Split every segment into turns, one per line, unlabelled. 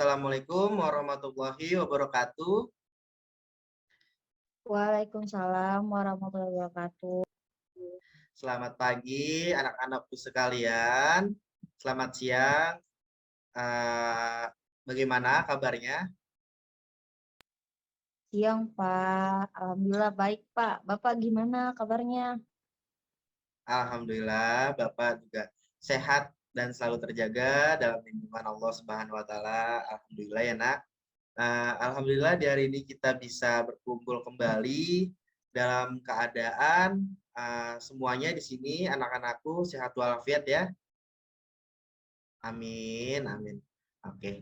Assalamualaikum warahmatullahi wabarakatuh.
Waalaikumsalam warahmatullahi wabarakatuh.
Selamat pagi anak-anakku sekalian. Selamat siang. Eh, Bagaimana kabarnya?
Siang, Pak. Alhamdulillah baik, Pak. Bapak gimana kabarnya?
Alhamdulillah, Bapak juga sehat dan selalu terjaga dalam lindungan Allah Subhanahu wa taala. Alhamdulillah ya, Nak. Alhamdulillah di hari ini kita bisa berkumpul kembali dalam keadaan semuanya di sini anak-anakku sehat walafiat ya. Amin, amin. Oke.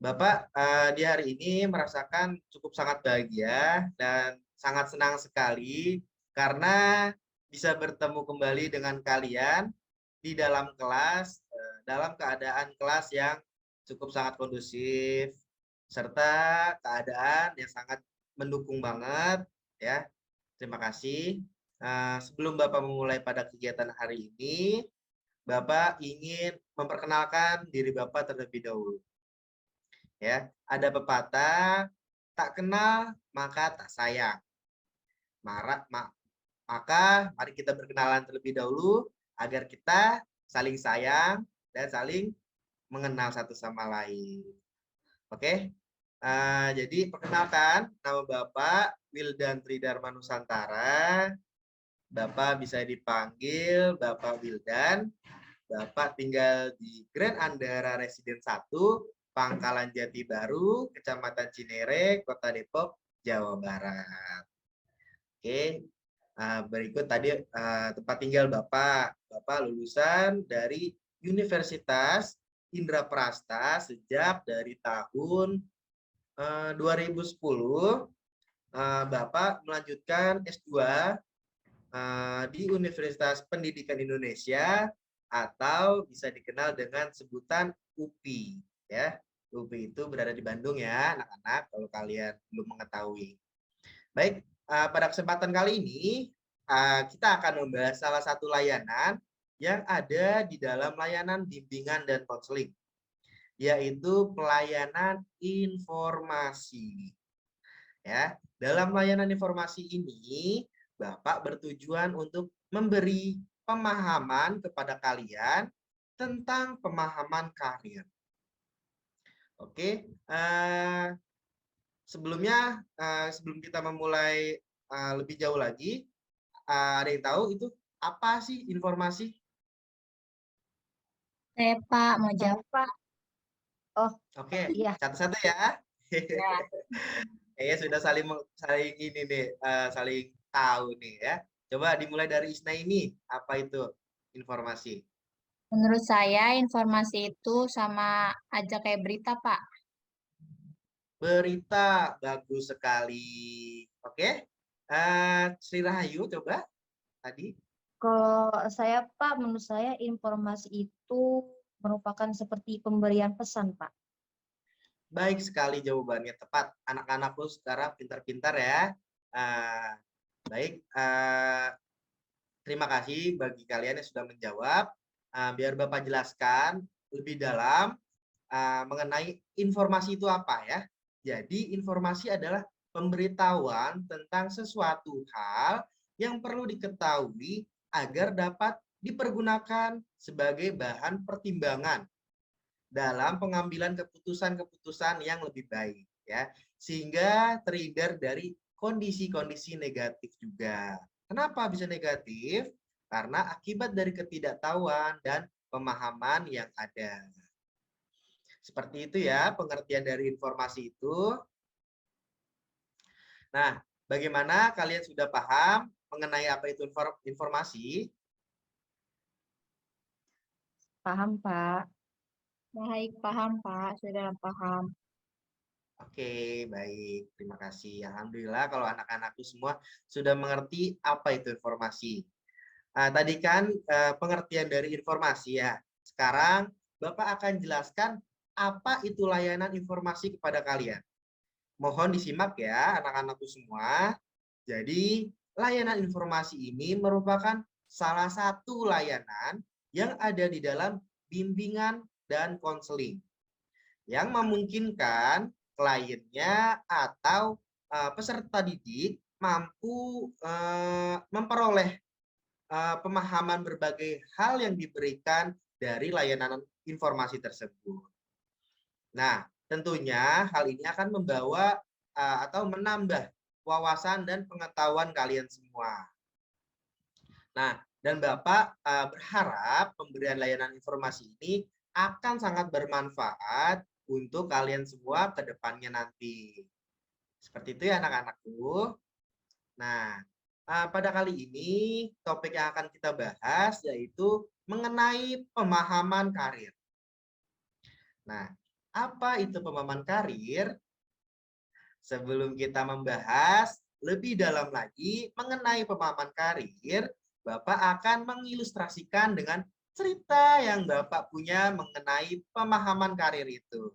Bapak di hari ini merasakan cukup sangat bahagia dan sangat senang sekali karena bisa bertemu kembali dengan kalian di dalam kelas, dalam keadaan kelas yang cukup sangat kondusif, serta keadaan yang sangat mendukung banget, ya. Terima kasih. Sebelum Bapak memulai pada kegiatan hari ini, Bapak ingin memperkenalkan diri Bapak terlebih dahulu. Ya, ada pepatah, tak kenal maka tak sayang. Maka mari kita berkenalan terlebih dahulu agar kita saling sayang dan saling mengenal satu sama lain. Oke? Jadi perkenalkan, nama Bapak Wildan Tridharma Nusantara. Bapak bisa dipanggil Bapak Wildan. Bapak tinggal di Grand Andara Residen 1, Pangkalan Jati Baru, Kecamatan Cinere, Kota Depok, Jawa Barat. Oke, berikut tadi tempat tinggal Bapak. Bapak lulusan dari Universitas Indraprasta sejak dari tahun 2010. Bapak melanjutkan S2 di Universitas Pendidikan Indonesia atau bisa dikenal dengan sebutan UPI, ya. UPI itu berada di Bandung ya, anak-anak, kalau kalian belum mengetahui. Baik, pada kesempatan kali ini kita akan membahas salah satu layanan yang ada di dalam layanan bimbingan dan konseling, yaitu pelayanan informasi. Ya, dalam layanan informasi ini Bapak bertujuan untuk memberi pemahaman kepada kalian tentang pemahaman karir. Oke, sebelumnya sebelum kita memulai lebih jauh lagi, ada yang tahu itu apa sih informasi?
Saya Pak mau jawab.
Pak. Oh,
Oke,
iya.
satu-satu ya.
Ya.
Kayaknya sudah saling ini nih, saling tahu nih ya. Coba dimulai dari Isna ini, apa itu informasi?
Menurut saya informasi itu sama aja kayak berita, Pak.
Berita, bagus sekali. Oke, Sri Rahayu coba tadi.
Kalau saya, Pak, menurut saya informasi itu merupakan seperti pemberian pesan, Pak.
Baik sekali jawabannya tepat. Anak-anakku sekarang pintar-pintar ya. Baik, terima kasih bagi kalian yang sudah menjawab. Biar Bapak jelaskan lebih dalam mengenai informasi itu apa ya. Jadi informasi adalah pemberitahuan tentang sesuatu hal yang perlu diketahui agar dapat dipergunakan sebagai bahan pertimbangan dalam pengambilan keputusan-keputusan yang lebih baik ya, sehingga terhindar dari kondisi-kondisi negatif juga. Kenapa bisa negatif? Karena akibat dari ketidaktahuan dan pemahaman yang ada. Seperti itu ya pengertian dari informasi itu. Nah, bagaimana kalian sudah paham mengenai apa itu informasi?
Paham, Pak.
Baik, paham, Pak. Sudah paham.
Oke, baik. Terima kasih. Alhamdulillah kalau anak-anakku semua sudah mengerti apa itu informasi. Tadi kan pengertian dari informasi ya. Sekarang Bapak akan jelaskan apa itu layanan informasi kepada kalian. Mohon disimak ya anak-anakku semua. Jadi layanan informasi ini merupakan salah satu layanan yang ada di dalam bimbingan dan konseling. yang memungkinkan kliennya atau peserta didik mampu memperoleh pemahaman berbagai hal yang diberikan dari layanan informasi tersebut. Nah, tentunya hal ini akan membawa atau menambah wawasan dan pengetahuan kalian semua. Nah, dan Bapak berharap pemberian layanan informasi ini akan sangat bermanfaat untuk kalian semua ke depannya nanti. Seperti itu ya anak-anakku. Nah, pada kali ini topik yang akan kita bahas yaitu mengenai pemahaman karir. Nah, apa itu pemahaman karir? Sebelum kita membahas lebih dalam lagi mengenai pemahaman karir, Bapak akan mengilustrasikan dengan cerita yang Bapak punya mengenai pemahaman karir itu.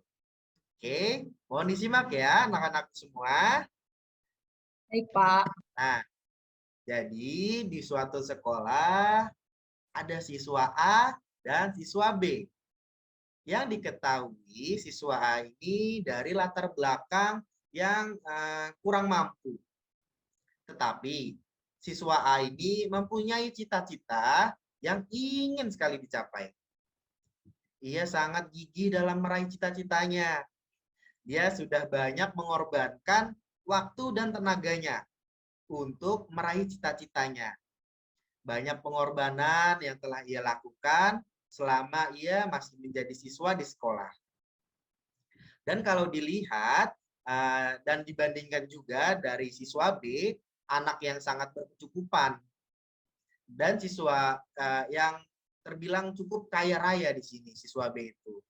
Oke, mohon disimak ya anak-anak semua.
Baik, Pak.
Nah, jadi di suatu sekolah ada siswa A dan siswa B. Yang diketahui siswa A ini dari latar belakang yang kurang mampu. Tetapi siswa A ini mempunyai cita-cita yang ingin sekali dicapai. Ia sangat gigih dalam meraih cita-citanya. Dia sudah banyak mengorbankan waktu dan tenaganya untuk meraih cita-citanya. Banyak pengorbanan yang telah ia lakukan selama ia masih menjadi siswa di sekolah. Dan kalau dilihat dan dibandingkan juga dari siswa B, anak yang sangat berkecukupan, dan siswa yang terbilang cukup kaya raya di sini, siswa B itu.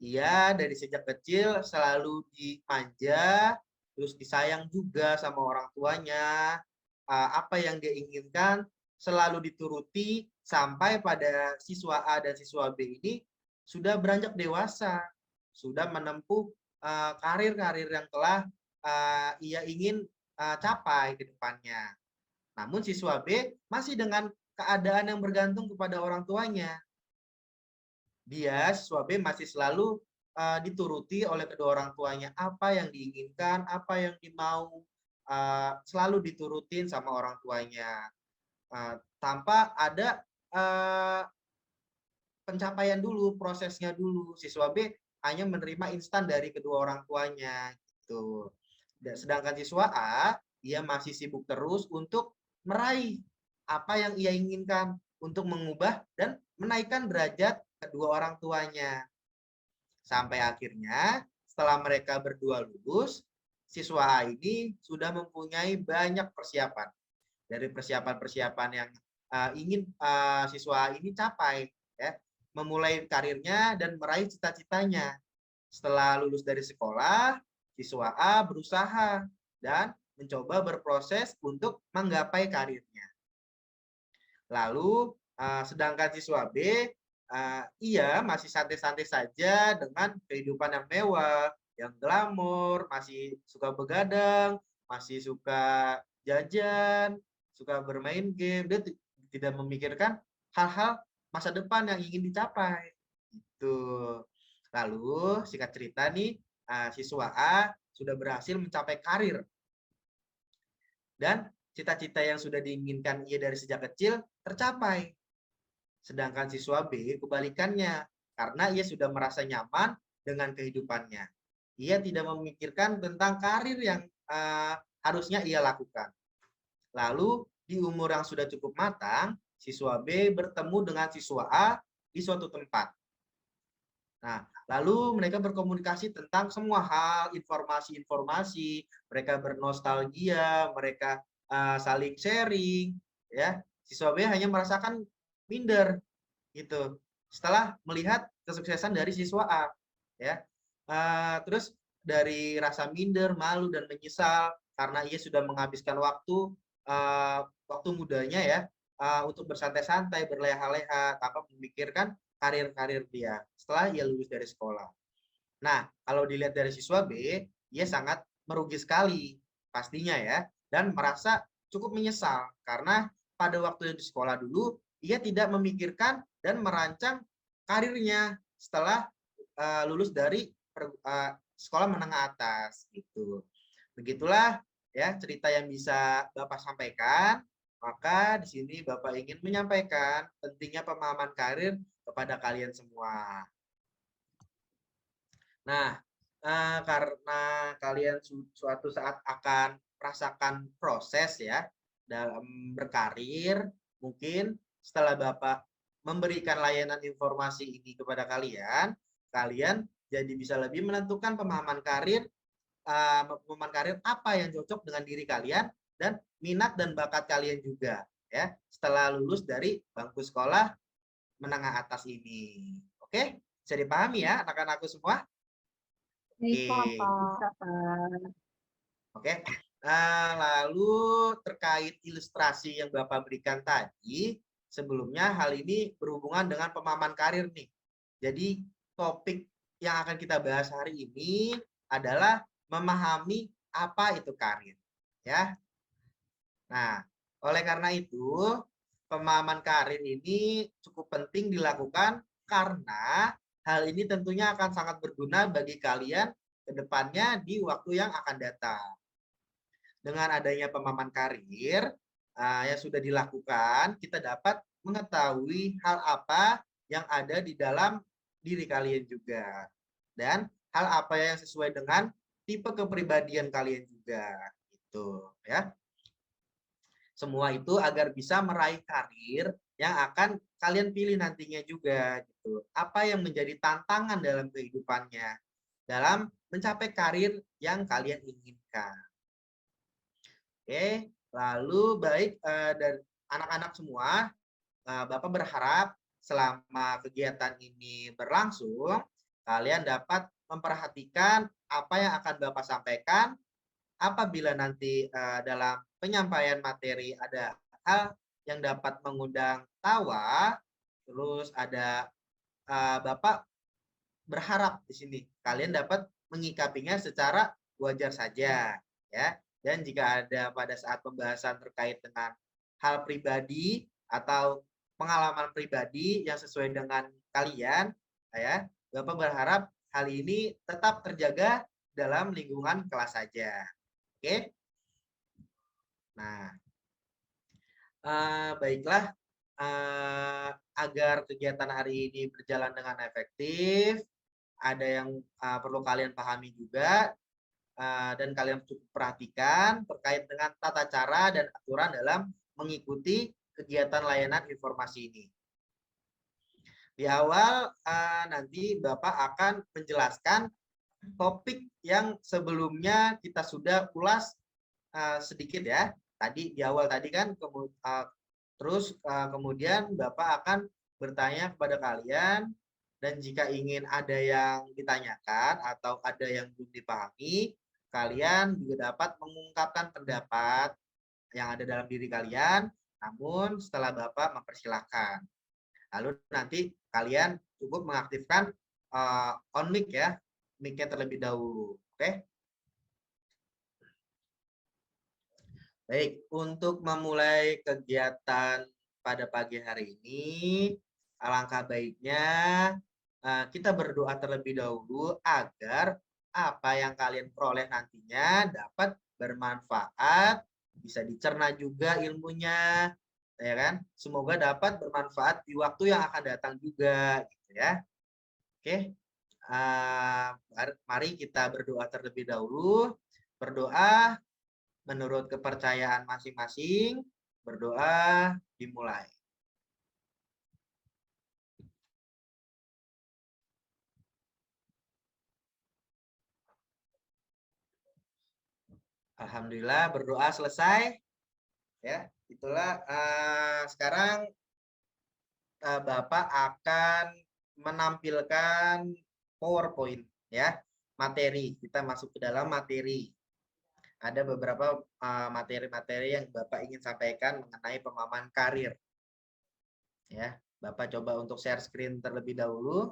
Ia dari sejak kecil selalu dimanja, terus disayang juga sama orang tuanya. Apa yang dia inginkan selalu dituruti sampai pada siswa A dan siswa B ini sudah beranjak dewasa, sudah menempuh karir-karir yang telah ia ingin capai ke depannya. Namun siswa B masih dengan keadaan yang bergantung kepada orang tuanya. Dia, siswa B, masih selalu dituruti oleh kedua orang tuanya. Apa yang diinginkan, apa yang dimau, selalu diturutin sama orang tuanya. Tanpa ada pencapaian dulu, prosesnya dulu. Siswa B hanya menerima instan dari kedua orang tuanya. Gitu. Sedangkan siswa A, ia masih sibuk terus untuk meraih apa yang ia inginkan, untuk mengubah dan menaikkan derajat kedua orang tuanya. Sampai akhirnya setelah mereka berdua lulus, siswa A ini sudah mempunyai banyak persiapan. Dari persiapan-persiapan yang ingin siswa A ini capai, ya, memulai karirnya dan meraih cita-citanya. Setelah lulus dari sekolah, siswa A berusaha dan mencoba berproses untuk menggapai karirnya. Lalu sedangkan siswa B, ia masih santai-santai saja dengan kehidupan yang mewah, yang glamor, masih suka begadang, masih suka jajan, suka bermain game. Dia tidak memikirkan hal-hal masa depan yang ingin dicapai. Itu. Lalu singkat cerita nih, siswa A sudah berhasil mencapai karir. Dan cita-cita yang sudah diinginkan ia dari sejak kecil tercapai. Sedangkan siswa B kebalikannya, karena ia sudah merasa nyaman dengan kehidupannya. Ia tidak memikirkan tentang karir yang harusnya ia lakukan. Lalu di umur yang sudah cukup matang, siswa B bertemu dengan siswa A di suatu tempat. Nah, lalu mereka berkomunikasi tentang semua hal, informasi-informasi, mereka bernostalgia, mereka saling sharing, ya. Siswa B hanya merasakan minder gitu. Setelah melihat kesuksesan dari siswa A, ya. Terus dari rasa minder, malu dan menyesal karena ia sudah menghabiskan waktu mudanya ya untuk bersantai-santai, berleha-leha tanpa memikirkan karir-karir dia setelah ia lulus dari sekolah. Nah, kalau dilihat dari siswa B, ia sangat merugi sekali pastinya ya, dan merasa cukup menyesal karena pada waktu di sekolah dulu ia tidak memikirkan dan merancang karirnya setelah lulus dari sekolah menengah atas gitu. Begitulah ya cerita yang bisa Bapak sampaikan. Maka di sini Bapak ingin menyampaikan pentingnya pemahaman karir kepada kalian semua. Nah, karena kalian suatu saat akan merasakan proses ya dalam berkarir, mungkin setelah Bapak memberikan layanan informasi ini kepada kalian, kalian jadi bisa lebih menentukan pemahaman karir apa yang cocok dengan diri kalian dan minat dan bakat kalian juga ya setelah lulus dari bangku sekolah menengah atas ini. Oke, bisa dipahami ya anak-anakku semua?
Baik, paham,
Oke.
Pak.
Bisa, Pak.
Oke. Lalu terkait ilustrasi yang Bapak berikan tadi, sebelumnya hal ini berhubungan dengan pemahaman karir nih. Jadi topik yang akan kita bahas hari ini adalah memahami apa itu karir. Ya. Nah, oleh karena itu, pemahaman karir ini cukup penting dilakukan karena hal ini tentunya akan sangat berguna bagi kalian ke depannya di waktu yang akan datang. Dengan adanya pemahaman karir yang sudah dilakukan, kita dapat mengetahui hal apa yang ada di dalam diri kalian juga. Dan hal apa yang sesuai dengan tipe kepribadian kalian juga. Gitu, ya. Semua itu agar bisa meraih karir yang akan kalian pilih nantinya juga gitu. Apa yang menjadi tantangan dalam kehidupannya dalam mencapai karir yang kalian inginkan. Oke, lalu baik dari anak-anak semua, Bapak berharap selama kegiatan ini berlangsung, kalian dapat memperhatikan apa yang akan Bapak sampaikan. Apabila nanti dalam penyampaian materi ada hal yang dapat mengundang tawa, terus ada Bapak berharap di sini kalian dapat menyikapinya secara wajar saja, ya. Dan jika ada pada saat pembahasan terkait dengan hal pribadi atau pengalaman pribadi yang sesuai dengan kalian, ya, Bapak berharap hal ini tetap terjaga dalam lingkungan kelas saja. Oke. Nah, baiklah, agar kegiatan hari ini berjalan dengan efektif, ada yang perlu kalian pahami juga dan kalian cukup perhatikan terkait dengan tata cara dan aturan dalam mengikuti kegiatan layanan informasi ini. Di awal nanti Bapak akan menjelaskan topik yang sebelumnya kita sudah ulas sedikit ya. Tadi di awal tadi kan terus kemudian Bapak akan bertanya kepada kalian dan jika ingin ada yang ditanyakan atau ada yang belum dipahami, kalian juga dapat mengungkapkan pendapat yang ada dalam diri kalian, namun setelah Bapak mempersilahkan. Lalu nanti kalian cukup mengaktifkan on mic ya, mic-nya terlebih dahulu. Oke? Baik, untuk memulai kegiatan pada pagi hari ini, alangkah baiknya kita berdoa terlebih dahulu agar apa yang kalian peroleh nantinya dapat bermanfaat, bisa dicerna juga ilmunya, ya kan? Semoga dapat bermanfaat di waktu yang akan datang juga, gitu ya. Oke, mari kita berdoa terlebih dahulu. Berdoa menurut kepercayaan masing-masing, berdoa dimulai. Alhamdulillah berdoa selesai. Ya, itulah sekarang Bapak akan menampilkan PowerPoint ya, materi. Kita masuk ke dalam materi. Ada beberapa materi-materi yang Bapak ingin sampaikan mengenai pemahaman karir. Ya, Bapak coba untuk share screen terlebih dahulu.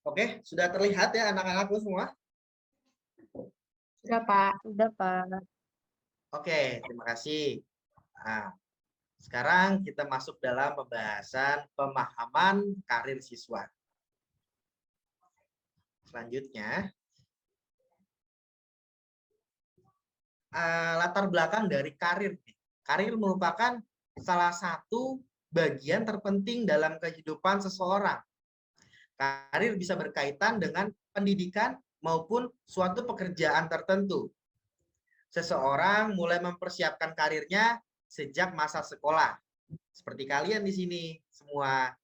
Oke, sudah terlihat ya anak-anakku semua?
Sudah, Pak.
Sudah, Pak.
Oke, terima kasih. Nah, sekarang kita masuk dalam pembahasan pemahaman karir siswa. Selanjutnya, latar belakang dari karir. Karir merupakan salah satu bagian terpenting dalam kehidupan seseorang. Karir bisa berkaitan dengan pendidikan maupun suatu pekerjaan tertentu. Seseorang mulai mempersiapkan karirnya sejak masa sekolah. Seperti kalian di sini semua,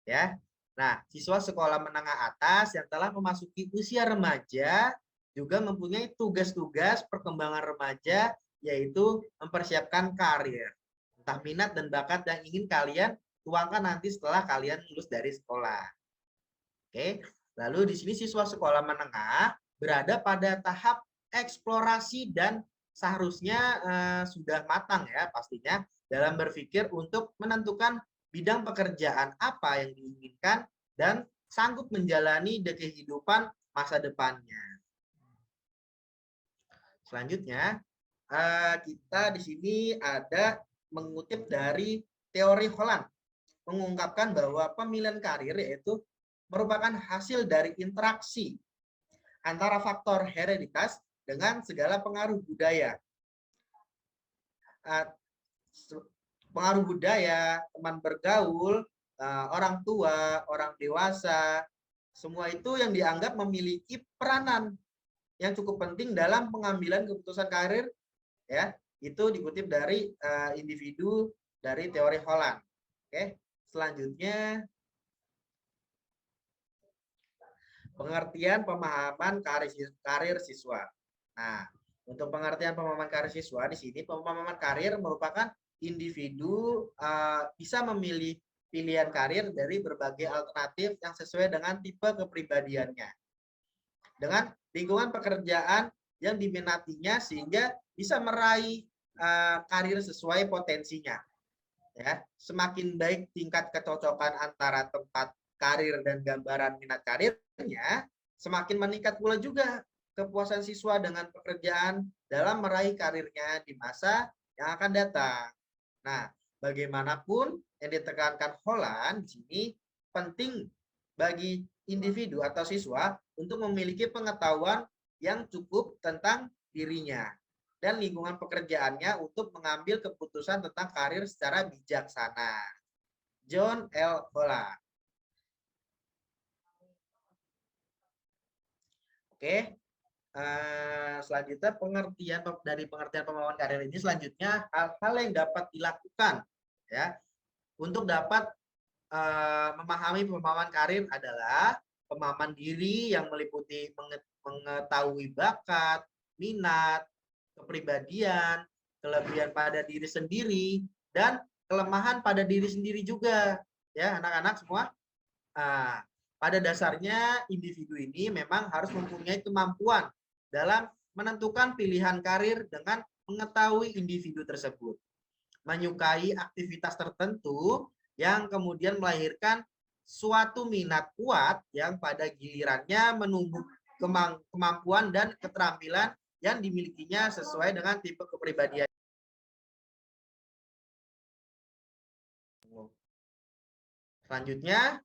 ya. Nah, siswa sekolah menengah atas yang telah memasuki usia remaja juga mempunyai tugas-tugas perkembangan remaja, yaitu mempersiapkan karir. Entah minat dan bakat yang ingin kalian tuangkan nanti setelah kalian lulus dari sekolah. Oke, lalu di sini siswa sekolah menengah berada pada tahap eksplorasi dan seharusnya sudah matang ya pastinya dalam berpikir untuk menentukan bidang pekerjaan apa yang diinginkan dan sanggup menjalani kehidupan masa depannya. Selanjutnya, kita di sini ada mengutip dari teori Holland, mengungkapkan bahwa pemilihan karir yaitu merupakan hasil dari interaksi antara faktor hereditas dengan segala pengaruh budaya. Pengaruh budaya, teman bergaul, orang tua, orang dewasa, semua itu yang dianggap memiliki peranan yang cukup penting dalam pengambilan keputusan karir, ya. Itu dikutip dari individu dari teori Holland. Oke, selanjutnya pengertian pemahaman karir siswa. Nah, untuk pengertian pemahaman karir siswa di sini pemahaman karir merupakan individu bisa memilih pilihan karir dari berbagai alternatif yang sesuai dengan tipe kepribadiannya. Dengan lingkungan pekerjaan yang diminatinya sehingga bisa meraih karir sesuai potensinya. Ya, semakin baik tingkat kecocokan antara tempat karir dan gambaran minat karirnya, semakin meningkat pula juga kepuasan siswa dengan pekerjaan dalam meraih karirnya di masa yang akan datang. Nah, bagaimanapun yang ditekankan Holland di sini penting bagi individu atau siswa untuk memiliki pengetahuan yang cukup tentang dirinya dan lingkungan pekerjaannya untuk mengambil keputusan tentang karir secara bijaksana. John L. Holland. Oke, selanjutnya pengertian dari pengertian pemahaman karir ini selanjutnya hal-hal yang dapat dilakukan ya untuk dapat memahami pemahaman karir adalah pemahaman diri yang meliputi mengetahui bakat, minat, kepribadian, kelebihan pada diri sendiri, dan kelemahan pada diri sendiri juga. Ya, anak-anak semua. Pada dasarnya individu ini memang harus mempunyai kemampuan dalam menentukan pilihan karir dengan mengetahui individu tersebut. Menyukai aktivitas tertentu yang kemudian melahirkan suatu minat kuat yang pada gilirannya menumbuh kemampuan dan keterampilan yang dimilikinya sesuai dengan tipe kepribadian. Selanjutnya,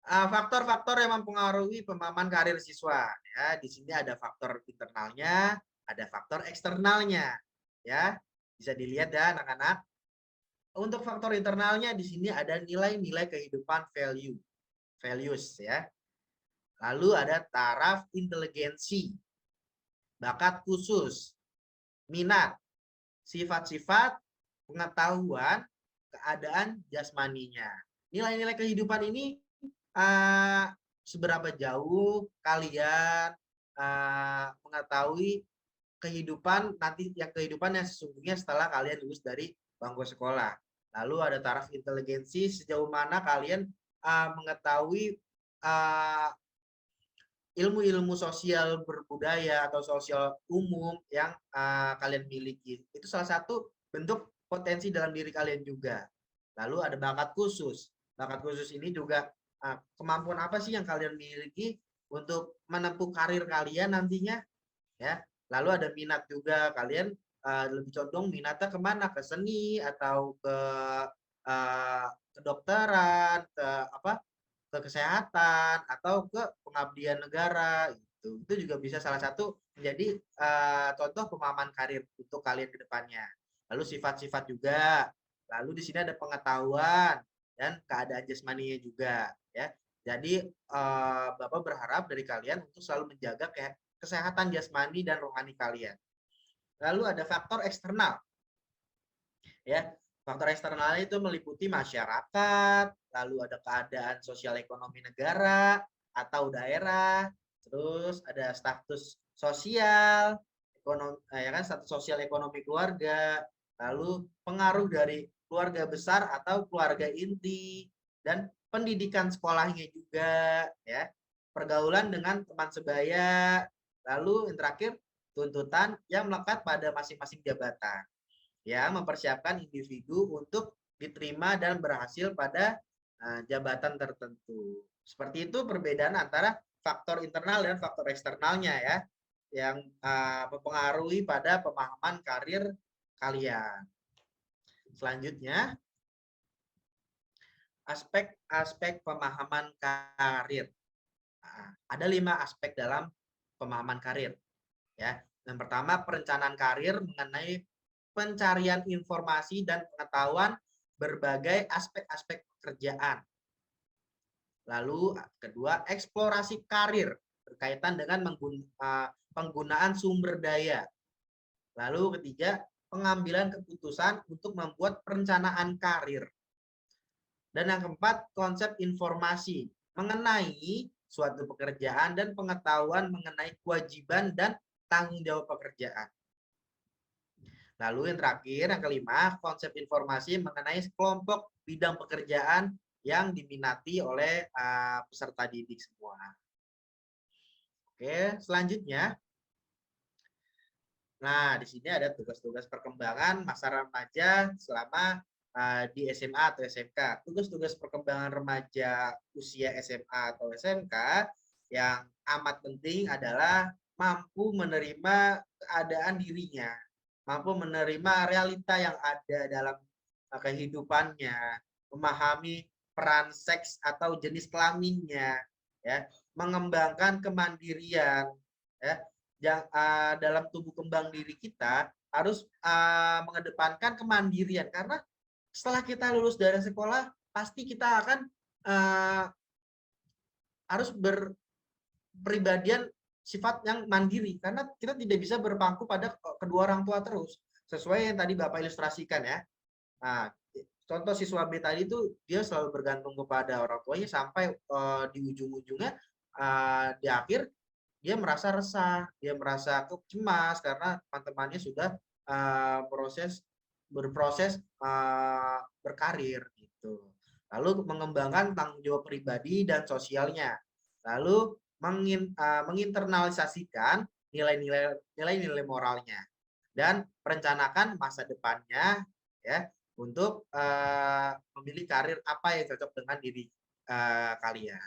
faktor-faktor yang mempengaruhi pemahaman karir siswa. Ya, di sini ada faktor internalnya, ada faktor eksternalnya. Ya, bisa dilihat ya anak-anak. Untuk faktor internalnya di sini ada nilai-nilai kehidupan values ya. Lalu ada taraf inteligensi, bakat khusus, minat, sifat-sifat, pengetahuan, keadaan jasmaninya. Nilai-nilai kehidupan ini seberapa jauh kalian mengetahui kehidupan nanti yang sesungguhnya setelah kalian lulus dari bangku sekolah. Lalu ada taraf inteligensi, sejauh mana kalian mengetahui ilmu-ilmu sosial berbudaya atau sosial umum yang kalian miliki. Itu salah satu bentuk potensi dalam diri kalian juga. Lalu ada bakat khusus. Bakat khusus ini juga kemampuan apa sih yang kalian miliki untuk menempuh karir kalian nantinya, ya. Lalu ada minat juga, kalian lebih condong minatnya kemana? Ke seni atau ke kedokteran, ke kesehatan atau ke pengabdian negara gitu. Itu juga bisa salah satu menjadi contoh pemahaman karir untuk kalian ke depannya. Lalu sifat-sifat juga. Lalu di sini ada pengetahuan dan keadaan jasmaninya juga, ya. Jadi Bapak berharap dari kalian untuk selalu menjaga kesehatan jasmani dan rohani kalian. Lalu ada faktor eksternal, ya. Faktor eksternal itu meliputi masyarakat, lalu ada keadaan sosial ekonomi negara atau daerah, terus ada status sosial, ya kan, status sosial ekonomi keluarga, lalu pengaruh dari keluarga besar atau keluarga inti, dan pendidikan sekolahnya juga, ya, pergaulan dengan teman sebaya, lalu yang terakhir tuntutan yang melekat pada masing-masing jabatan, yang mempersiapkan individu untuk diterima dan berhasil pada jabatan tertentu. Seperti itu perbedaan antara faktor internal dan faktor eksternalnya, ya, yang mempengaruhi pada pemahaman karir kalian. Selanjutnya, aspek-aspek pemahaman karir. Ada 5 aspek dalam pemahaman karir, ya. Yang pertama, perencanaan karir mengenai pencarian informasi dan pengetahuan berbagai aspek-aspek pekerjaan. Lalu kedua, eksplorasi karir berkaitan dengan penggunaan sumber daya. Lalu ketiga, pengambilan keputusan untuk membuat perencanaan karir. Dan yang keempat, konsep informasi mengenai suatu pekerjaan dan pengetahuan mengenai kewajiban dan tanggung jawab pekerjaan. Lalu yang terakhir, yang kelima, konsep informasi mengenai kelompok bidang pekerjaan yang diminati oleh peserta didik semua. Oke, selanjutnya. Nah, di sini ada tugas-tugas perkembangan masa remaja selama di SMA atau SMK. Tugas-tugas perkembangan remaja usia SMA atau SMK yang amat penting adalah mampu menerima keadaan dirinya, mampu menerima realita yang ada dalam kehidupannya, memahami peran seks atau jenis kelaminnya, ya, mengembangkan kemandirian, ya. Dalam tumbuh kembang diri kita harus mengedepankan kemandirian, karena setelah kita lulus dari sekolah pasti kita akan harus berpribadian sifat yang mandiri, karena kita tidak bisa berpangku pada kedua orang tua terus, sesuai yang tadi Bapak ilustrasikan, ya. Nah, contoh siswa B tadi itu dia selalu bergantung kepada orang tuanya sampai di ujung-ujungnya di akhir dia merasa resah, dia merasa cemas karena teman-temannya sudah berproses berkarir gitu. Lalu mengembangkan tanggung jawab pribadi dan sosialnya. Lalu menginternalisasikan nilai-nilai moralnya dan merencanakan masa depannya, ya, untuk memilih karir apa yang cocok dengan diri kalian.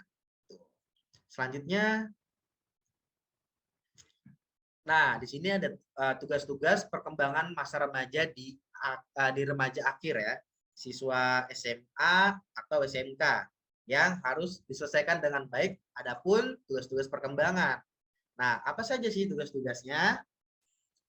Selanjutnya, nah, di sini ada tugas-tugas perkembangan masa remaja di remaja akhir, ya, siswa SMA atau SMK yang harus diselesaikan dengan baik. Adapun tugas-tugas perkembangan. Nah, apa saja sih tugas-tugasnya?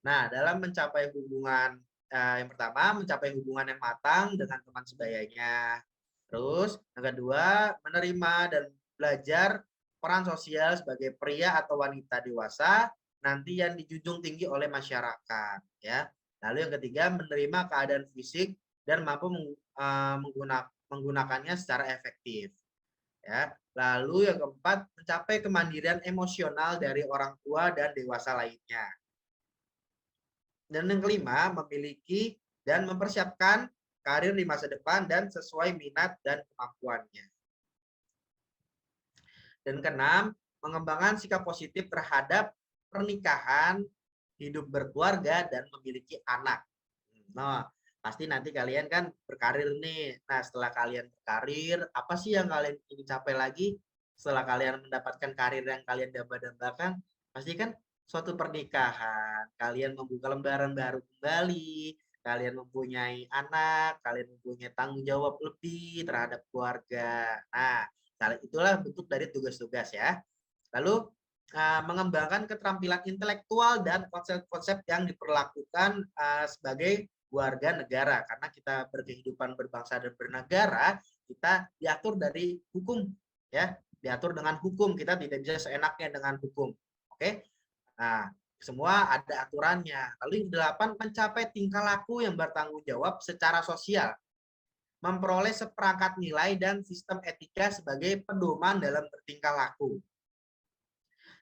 Nah, dalam mencapai hubungan, yang pertama, mencapai hubungan yang matang dengan teman sebayanya. Terus, yang kedua, menerima dan belajar peran sosial sebagai pria atau wanita dewasa nanti yang dijunjung tinggi oleh masyarakat, ya. Lalu yang ketiga, menerima keadaan fisik dan mampu menggunakannya secara efektif, ya. Lalu yang keempat, mencapai kemandirian emosional dari orang tua dan dewasa lainnya. Dan yang kelima, memiliki dan mempersiapkan karir di masa depan dan sesuai minat dan kemampuannya. Dan keenam, mengembangkan sikap positif terhadap pernikahan, hidup berkeluarga, dan memiliki anak. Nah, pasti nanti kalian kan berkarir nih. Nah, setelah kalian berkarir, apa sih yang kalian ingin capai lagi? setelah kalian mendapatkan karir yang kalian dambakan, pasti kan suatu pernikahan, kalian membuka lembaran baru kembali, kalian mempunyai anak, kalian mempunyai tanggung jawab lebih terhadap keluarga. Nah, itulah bentuk dari tugas-tugas ya. Lalu mengembangkan keterampilan intelektual dan konsep-konsep yang diperlakukan sebagai warga negara, karena kita berkehidupan berbangsa dan bernegara, kita diatur dari hukum ya, diatur dengan hukum, kita tidak bisa seenaknya dengan hukum. Oke. Nah, semua ada aturannya. Lalu yang 8, mencapai tingkah laku yang bertanggung jawab secara sosial, memperoleh seperangkat nilai dan sistem etika sebagai pedoman dalam bertingkah laku.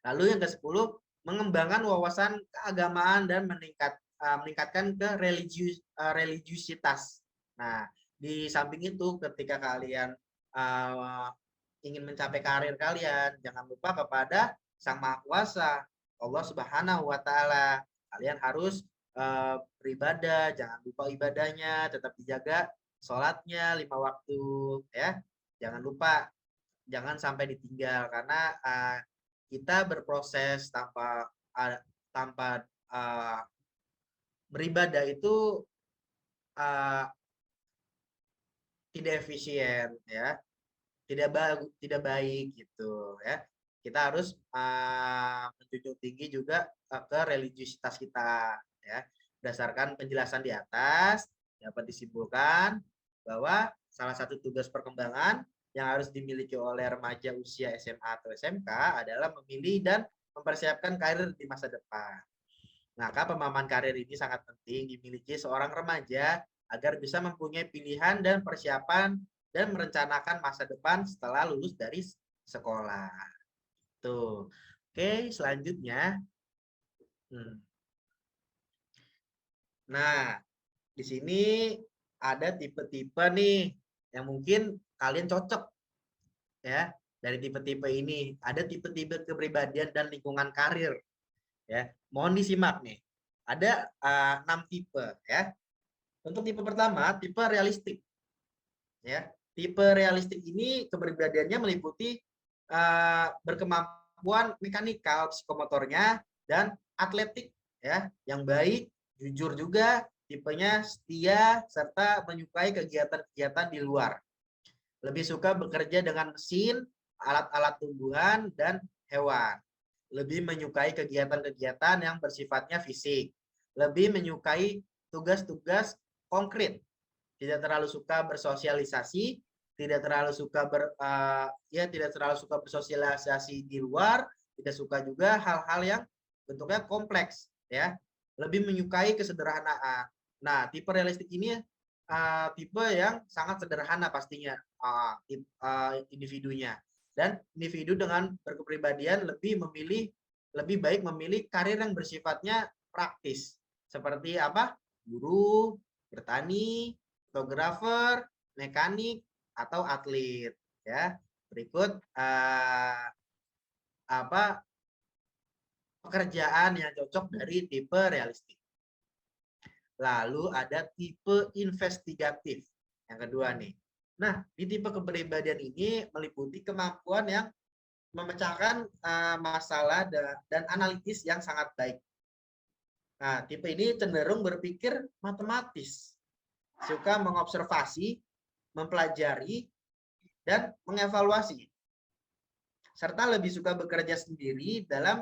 Lalu yang ke-10, mengembangkan wawasan keagamaan dan meningkatkan ke religiusitas. Nah, di samping itu ketika kalian ingin mencapai karir kalian, jangan lupa kepada Sang Maha Kuasa, Allah Subhanahu wa Ta'ala. Kalian harus beribadah, jangan lupa ibadahnya, tetap dijaga sholatnya 5 waktu ya. Jangan lupa, jangan sampai ditinggal, karena kita berproses tanpa beribadah itu tidak efisien ya, tidak baik gitu ya. Kita harus menjunjung tinggi juga ke religiusitas kita ya. Berdasarkan penjelasan di atas dapat disimpulkan bahwa salah satu tugas perkembangan yang harus dimiliki oleh remaja usia SMA atau SMK adalah memilih dan mempersiapkan karir di masa depan. Maka pemahaman karir ini sangat penting dimiliki seorang remaja agar bisa mempunyai pilihan dan persiapan dan merencanakan masa depan setelah lulus dari sekolah. Tuh. Oke, selanjutnya. Nah, di sini ada tipe-tipe nih yang mungkin kalian cocok ya. Dari tipe-tipe ini ada tipe-tipe kepribadian dan lingkungan karir ya. Mohon disimak nih. Ada 6 tipe ya. Untuk tipe pertama, tipe realistik. Ya, tipe realistik ini kepribadiannya meliputi berkemampuan mekanikal psikomotornya dan atletik ya, yang baik, jujur juga, tipenya setia serta menyukai kegiatan-kegiatan di luar. Lebih suka bekerja dengan mesin, alat-alat tumbuhan dan hewan. Lebih menyukai kegiatan-kegiatan yang bersifatnya fisik. Lebih menyukai tugas-tugas konkret. Tidak terlalu suka bersosialisasi, tidak terlalu suka tidak terlalu suka bersosialisasi di luar, tidak suka juga hal-hal yang bentuknya kompleks ya. Lebih menyukai kesederhanaan. Nah, tipe realistik ini tipe yang sangat sederhana pastinya individunya, dan individu dengan berkepribadian lebih baik memilih karir yang bersifatnya praktis seperti apa? Guru, bertani, fotografer, mekanik, atau atlet ya. Berikut pekerjaan yang cocok dari tipe realistik. Lalu ada tipe investigatif yang kedua nih. Nah, di tipe kepribadian ini meliputi kemampuan yang memecahkan masalah dan analitis yang sangat baik. Nah, tipe ini cenderung berpikir matematis, suka mengobservasi, mempelajari, dan mengevaluasi. Serta lebih suka bekerja sendiri. Dalam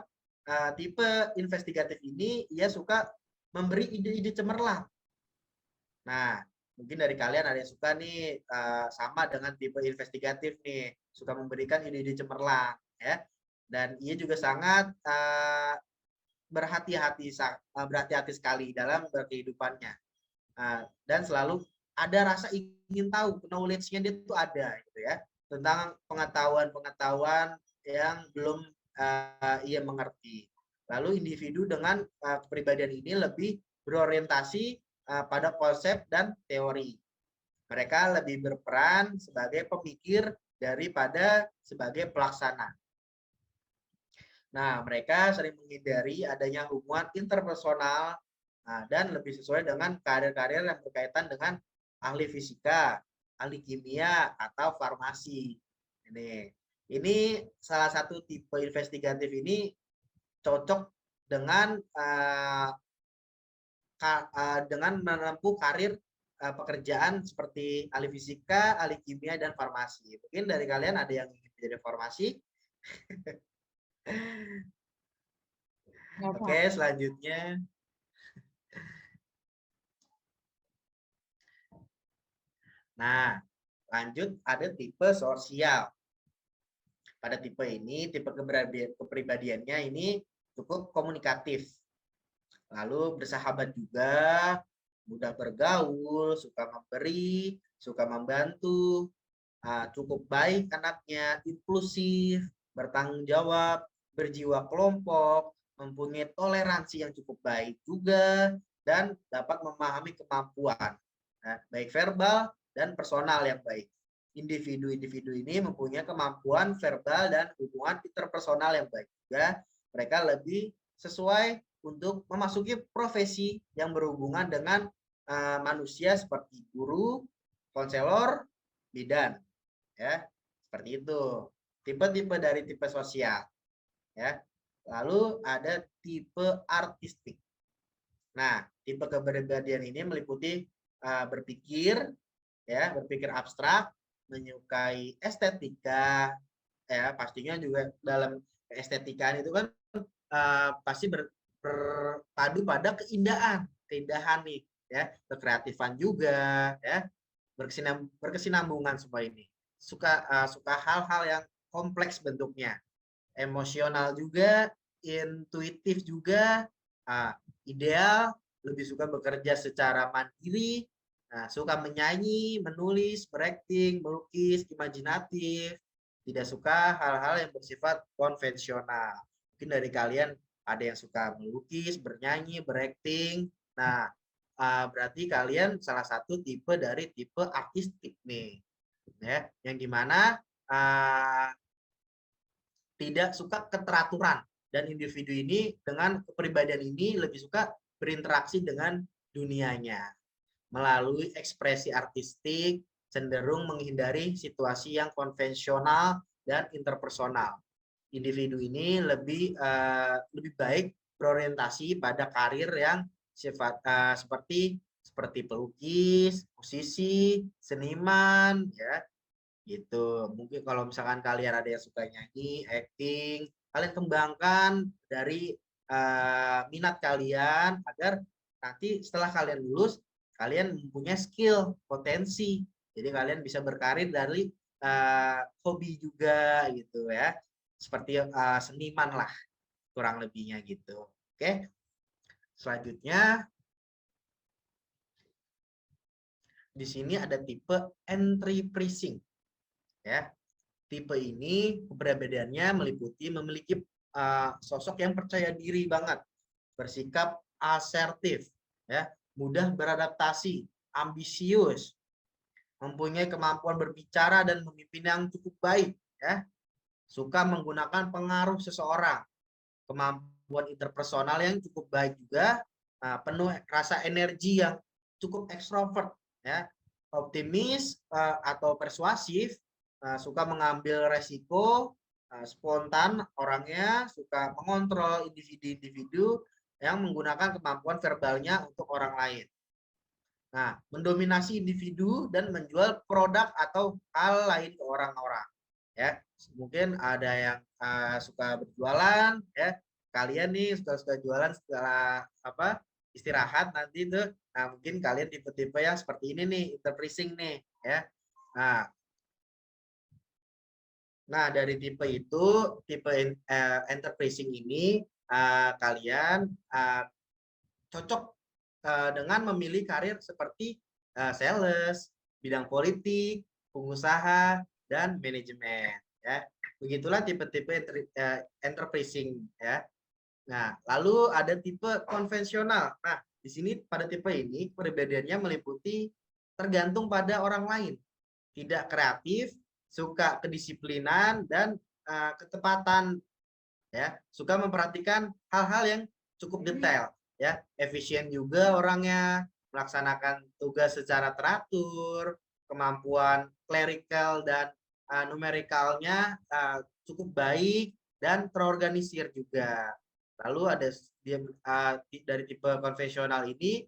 tipe investigatif ini, ia suka memberi ide-ide cemerlang. Nah, mungkin dari kalian ada yang suka nih sama dengan tipe investigatif nih, suka memberikan ide-ide cemerlang ya. Dan ia juga sangat berhati-hati sekali dalam berkehidupannya. Dan selalu ada rasa ingin tahu, knowledge-nya dia itu ada gitu ya, tentang pengetahuan yang belum ia mengerti. Lalu individu dengan kepribadian ini lebih berorientasi pada konsep dan teori. Mereka lebih berperan sebagai pemikir daripada sebagai pelaksana. Nah, mereka sering menghindari adanya hubungan interpersonal dan lebih sesuai dengan karir-karir yang berkaitan dengan ahli fisika, ahli kimia, atau farmasi. Ini. Ini salah satu tipe investigatif ini cocok dengan dengan menempuh karir pekerjaan seperti ahli fisika, ahli kimia, dan farmasi. Mungkin dari kalian ada yang ingin menjadi farmasi?
Ya,
Oke,
Pak.
selanjutnya. Nah, lanjut ada tipe sosial. Pada tipe ini, tipe kepribadiannya ini cukup komunikatif. Lalu bersahabat juga, mudah bergaul, suka memberi, suka membantu, cukup baik anaknya, inklusif, bertanggung jawab, berjiwa kelompok, mempunyai toleransi yang cukup baik juga, dan dapat memahami kemampuan, baik verbal dan personal yang baik. Individu-individu ini mempunyai kemampuan verbal dan hubungan interpersonal yang baik juga. Mereka lebih sesuai untuk memasuki profesi yang berhubungan dengan manusia seperti guru, konselor, bidan, ya seperti itu. Tipe-tipe dari tipe sosial, ya. Lalu ada tipe artistik. Nah, tipe kepribadian ini meliputi berpikir, ya, berpikir abstrak, menyukai estetika, ya pastinya juga dalam keestetikaan itu kan pasti berpadu pada keindahan nih, ya, kekreatifan juga, ya, berkesinambungan semua ini. Suka hal-hal yang kompleks bentuknya, emosional juga, intuitif juga, ideal, lebih suka bekerja secara mandiri, suka menyanyi, menulis, berakting, melukis, imajinatif, tidak suka hal-hal yang bersifat konvensional. Mungkin dari kalian ada yang suka melukis, bernyanyi, berakting. Nah, berarti kalian salah satu tipe dari tipe artistik nih, ya, yang dimana tidak suka keteraturan, dan individu ini dengan kepribadian ini lebih suka berinteraksi dengan dunianya melalui ekspresi artistik, cenderung menghindari situasi yang konvensional dan interpersonal. Individu ini lebih baik berorientasi pada karir yang seperti pelukis, musisi, seniman, ya gitu. Mungkin kalau misalkan kalian ada yang suka nyanyi, acting, kalian kembangkan dari minat kalian agar nanti setelah kalian lulus, kalian mempunyai skill, potensi. Jadi kalian bisa berkarir dari hobi juga gitu ya. Seperti seniman lah kurang lebihnya gitu. Oke. Selanjutnya di sini ada tipe entry pricing, ya. Tipe ini keberadaannya meliputi memiliki sosok yang percaya diri banget, bersikap asertif, ya, mudah beradaptasi, ambisius, mempunyai kemampuan berbicara dan memimpin yang cukup baik, ya, suka menggunakan pengaruh seseorang, kemampuan interpersonal yang cukup baik juga, penuh rasa energi yang cukup ekstrovert, ya, optimis atau persuasif, suka mengambil resiko, spontan orangnya, suka mengontrol individu-individu yang menggunakan kemampuan verbalnya untuk orang lain. Nah, mendominasi individu dan menjual produk atau hal lain ke orang-orang. Ya, mungkin ada yang suka berjualan, ya. Kalian nih suka jualan setelah istirahat nanti itu. Nah, mungkin kalian tipe-tipe yang seperti ini nih, interpricing nih, ya. Nah, dari tipe itu, tipe enterprising ini kalian cocok dengan memilih karir seperti sales, bidang politik, pengusaha, dan manajemen. Ya, begitulah tipe-tipe enterprising. Ya. Nah, lalu ada tipe konvensional. Nah, di sini pada tipe ini perbedaannya meliputi tergantung pada orang lain, tidak kreatif, suka kedisiplinan dan ketepatan, ya, suka memperhatikan hal-hal yang cukup detail, ya, efisien juga orangnya, melaksanakan tugas secara teratur, kemampuan clerical dan numerikalnya cukup baik dan terorganisir juga. Lalu ada dari tipe konvensional ini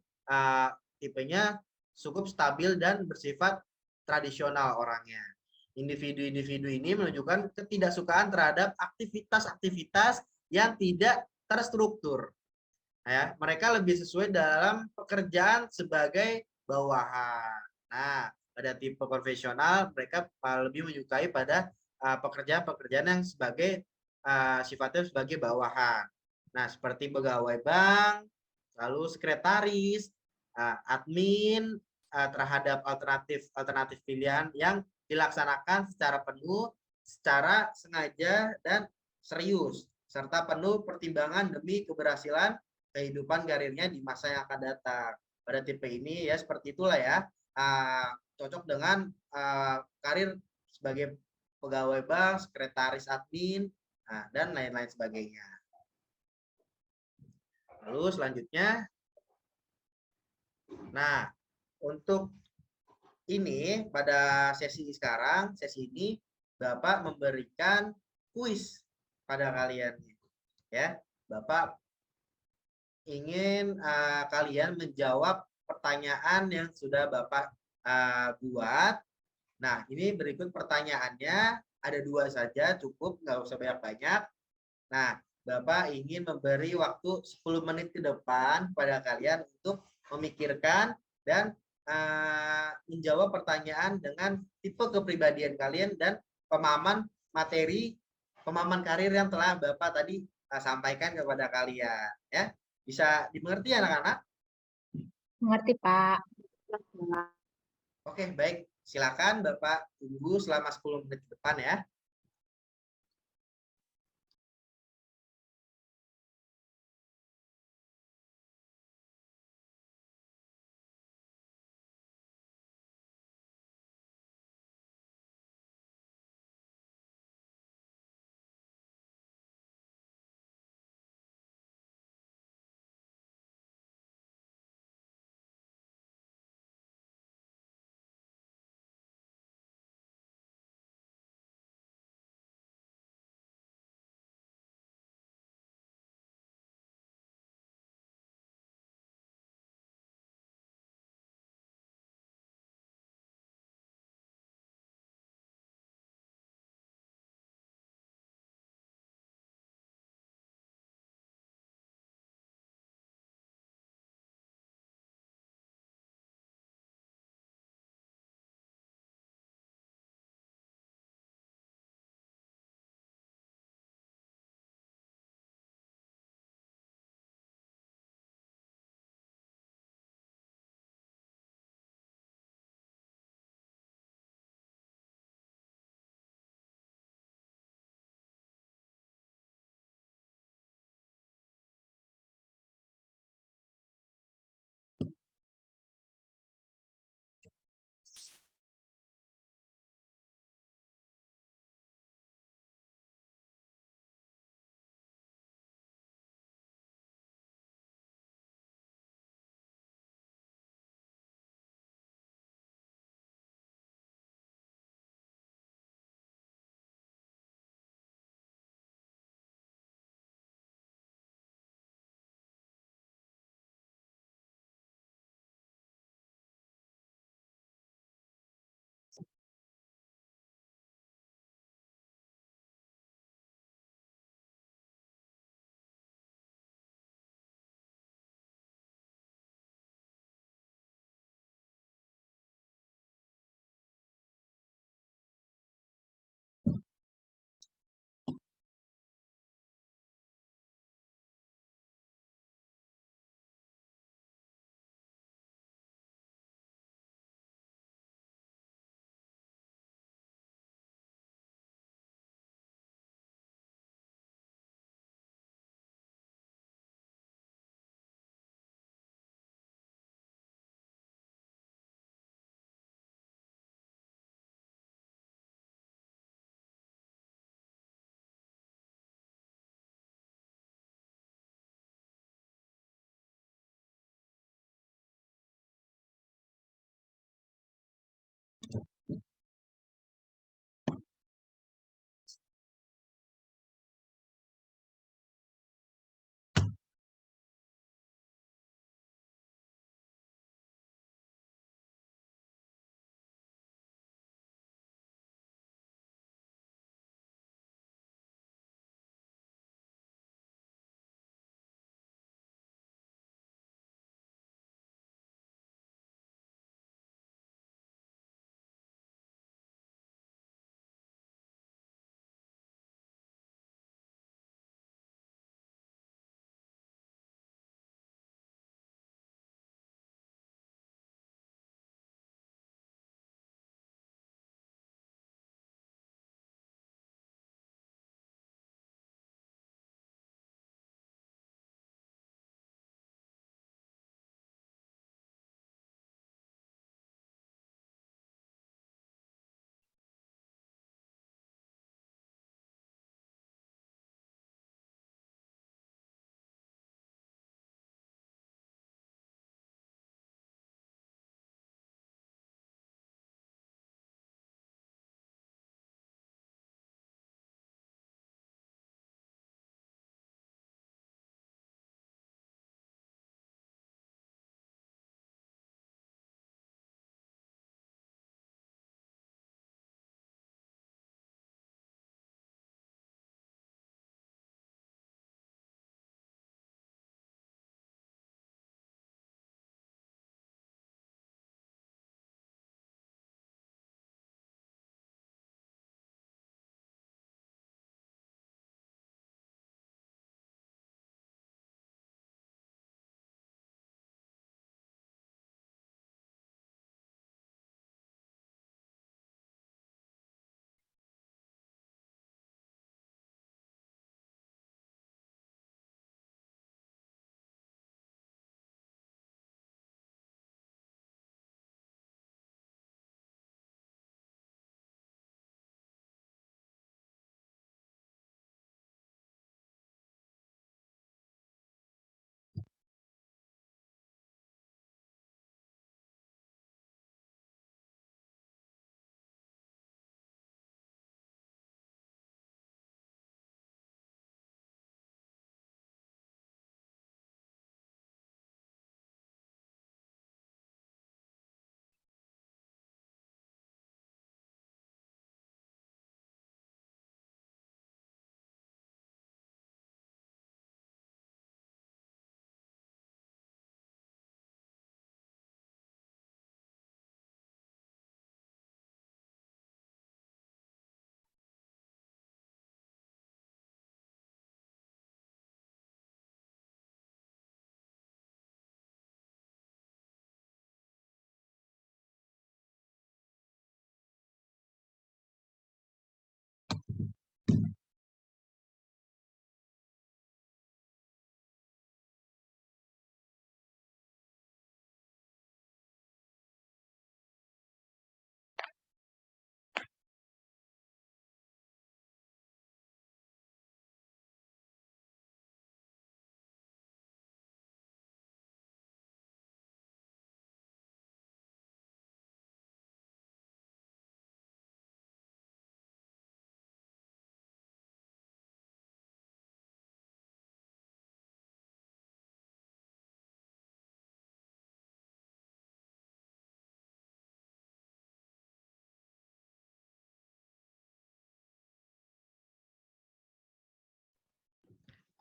tipenya cukup stabil dan bersifat tradisional orangnya. Individu-individu ini menunjukkan ketidaksukaan terhadap aktivitas-aktivitas yang tidak terstruktur. Ya, mereka lebih sesuai dalam pekerjaan sebagai bawahan. Nah, pada tipe konvensional mereka lebih menyukai pada pekerjaan-pekerjaan yang sebagai sifatnya sebagai bawahan. Nah, seperti pegawai bank, lalu sekretaris, admin terhadap alternatif pilihan yang dilaksanakan secara penuh, secara sengaja dan serius, serta penuh pertimbangan demi keberhasilan kehidupan karirnya di masa yang akan datang. Pada tipe ini ya seperti itulah ya, cocok dengan karir sebagai pegawai bank, sekretaris admin, dan lain-lain sebagainya. Lalu selanjutnya, nah untuk ini pada sesi sekarang, sesi ini Bapak memberikan kuis pada kalian, ya. Bapak ingin kalian menjawab pertanyaan yang sudah Bapak buat. Nah, ini berikut pertanyaannya, ada 2 saja, cukup, nggak usah banyak-banyak. Nah, Bapak ingin memberi waktu 10 menit ke depan pada kalian untuk memikirkan dan menjawab pertanyaan dengan tipe kepribadian kalian dan pemahaman materi, pemahaman karir yang telah Bapak tadi sampaikan kepada kalian. Ya, bisa dimengerti anak-anak?
Mengerti, Pak.
Oke, baik. Silakan Bapak tunggu selama 10 menit ke depan ya.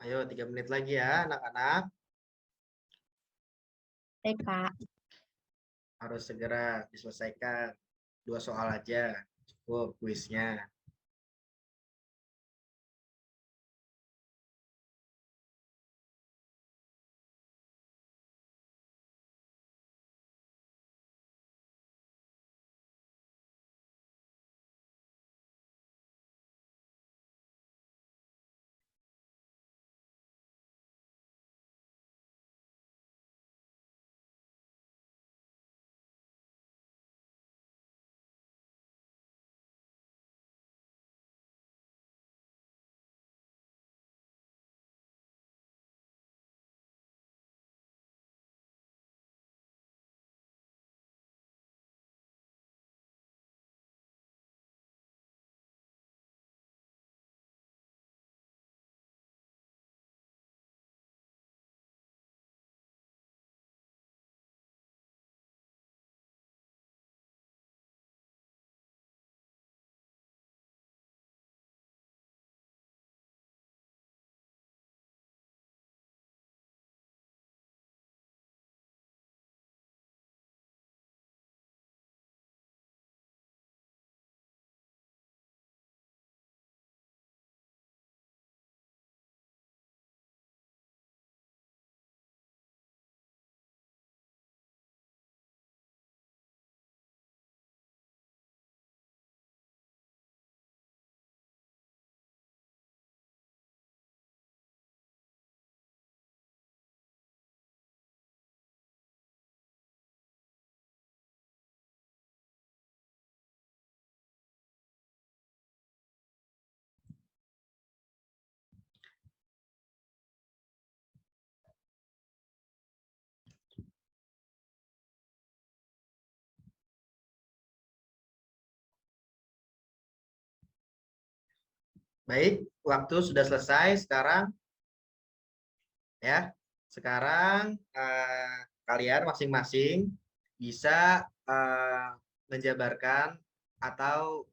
Ayo 3 menit lagi ya anak-anak.
Baik, Pak.
Harus segera diselesaikan. 2 soal aja. Cukup kuisnya. Baik, waktu sudah selesai sekarang ya. Sekarang kalian masing-masing bisa menjabarkan atau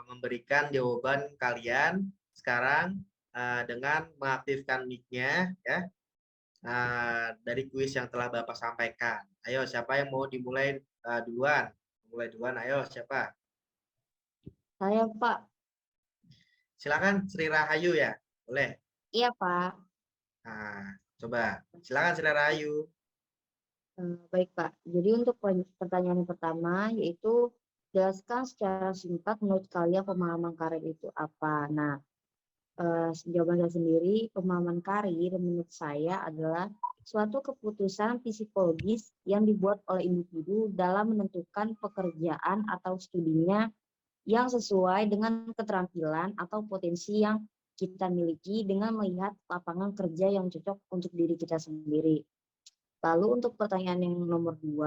memberikan jawaban kalian sekarang dengan mengaktifkan mic-nya ya dari kuis yang telah Bapak sampaikan. Ayo, siapa yang mau dimulai duluan? Mulai duluan, ayo siapa?
Saya, Pak.
Silakan Sri Rahayu ya, boleh.
Iya, Pak.
Nah, coba silakan Sri Rahayu.
Baik, Pak. Jadi untuk pertanyaan yang pertama yaitu jelaskan secara singkat menurut kalian pemahaman karir itu apa. Nah, jawaban saya sendiri, pemahaman karir menurut saya adalah suatu keputusan psikologis yang dibuat oleh individu dalam menentukan pekerjaan atau studinya yang sesuai dengan keterampilan atau potensi yang kita miliki dengan melihat lapangan kerja yang cocok untuk diri kita sendiri. Lalu untuk pertanyaan yang nomor 2,